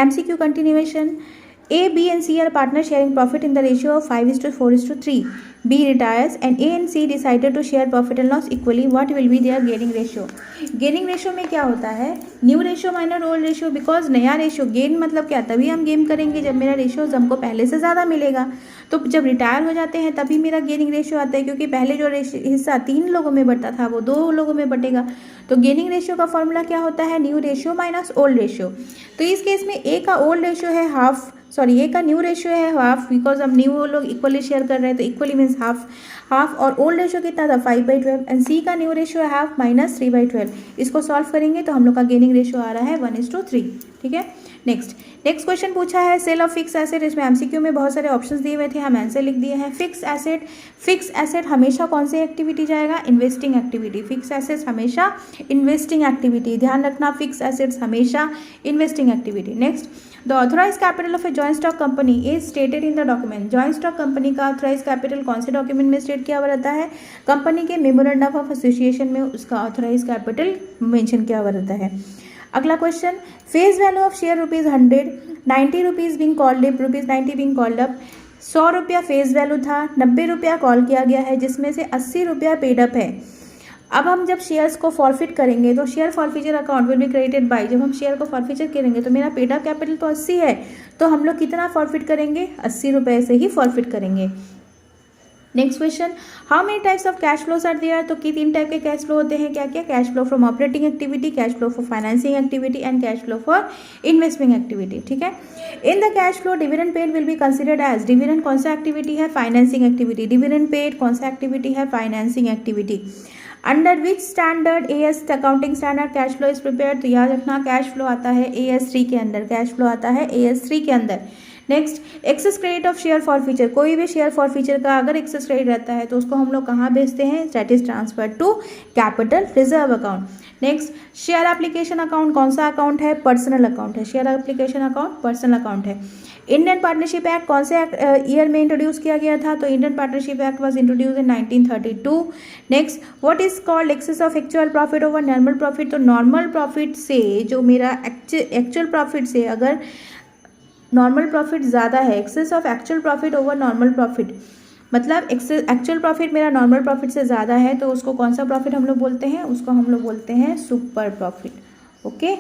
MCQ continuation. A, B and C are partners sharing profit in the ratio of 5:4:3. B retires and A and C decided to share profit and loss equally. What will be their gaining ratio? Gaining ratio में क्या होता है, new ratio minus old ratio, because नया ratio gain मतलब क्या, तभी हम gain करेंगे जब मेरा रेशियो हमको पहले से ज़्यादा मिलेगा। तो जब रिटायर हो जाते हैं तभी मेरा गेनिंग रेशियो आता है, क्योंकि पहले जो हिस्सा 3 लोगों में बढ़ता था वो 2 लोगों में बटेगा। तो गेनिंग रेशियो का फॉर्मूला क्या होता है, new ratio minus old ratio. तो इस केस में ए का ओल्ड रेशियो है हाफ, सॉरी ए का न्यू रेशियो है हाफ, बिकॉज हम न्यू लोग इक्वली शेयर कर रहे हैं तो इक्वली मीन्स हाफ, और ओल्ड रेशियो कितना था 5/12, एंड सी का न्यू रेशियो है हाफ माइनस 3/12। इसको सॉल्व करेंगे तो हम लोग का गेनिंग रेशियो आ रहा है 1:3। ठीक है, नेक्स्ट क्वेश्चन पूछा है सेल ऑफ फिक्स एसेट। इसमें एमसीक्यू में बहुत सारे ऑप्शंस दिए हुए थे, हम आंसर लिख दिए हैं। फिक्स एसेट हमेशा कौन सी एक्टिविटी जाएगा, इन्वेस्टिंग एक्टिविटी। फिक्स एसेट्स हमेशा इन्वेस्टिंग एक्टिविटी, ध्यान रखना, फिक्स एसेट्स हमेशा investing activity. Next, the authorise capital of a joint stock company is stated in the document. Joint stock company का ऑथराइज कैपिटल कौन से डॉक्यूमेंट में state किया हुआ रहता है, कंपनी के मेमोरेंडम ऑफ एसोसिएशन में उसका ऑथराइज कैपिटल मेंशन किया हुआ रहता है। अगला question, face value of share ₹100, 90 rupees being called up, ₹90 being called up. 100 रुपया फेस वैल्यू था, 90 रुपया कॉल किया गया है, जिसमें से 80 रुपया पेड अप है। अब हम जब शेयर्स को फॉरफिट करेंगे तो share forfeiture account will be credited bye, जब हम शेयर को फॉरफिचर करेंगे तो मेरा पेड अप कैपिटल तो 80 है, तो हम लोग कितना फॉरफिट करेंगे, 80 रुपये से ही फॉरफिट करेंगे। Next question, how many types of cash flows are there. तो 3 टाइप के कैश फ्लो होते हैं, क्या क्या, cash flow from operating activity, cash flow for financing activity and cash flow for investing activity. ठीक है, in the cash flow dividend paid will be considered as, dividend कौन सा एक्टिविटी है, फाइनेंसिंग एक्टिविटी। डिविडेंड पेड कौन सा activity है, financing activity. Under which standard AS accounting standard cash flow is prepare. तो याद रखना कैश फ्लो आता है AS3 के अंदर, कैश फ्लो आता है AS3 के अंदर। Next, excess credit of share forfeiture, कोई भी शेयर फॉरफीचर का अगर एक्सेस क्रेडिट रहता है तो उसको हम लोग कहाँ भेजते हैं, that is transfer to capital reserve account. Next, share application account कौन सा अकाउंट है, पर्सनल अकाउंट है। Share application account personal account है। इंडियन पार्टनरशिप एक्ट कौन से ईयर में इंट्रोड्यूस किया गया था, तो Indian partnership act was introduce in 1932। Next, what is called excess of actual profit over normal profit. तो नॉर्मल प्रॉफिट से जो मेरा एक्चुअल प्रॉफिट से अगर नॉर्मल प्रॉफिट ज़्यादा है, excess of actual profit over normal profit, मतलब एक्चुअल प्रॉफिट मेरा नॉर्मल प्रॉफिट से ज़्यादा है, तो उसको कौन सा प्रॉफिट हम लोग बोलते हैं, उसको हम लोग बोलते हैं सुपर प्रॉफिट। ओके।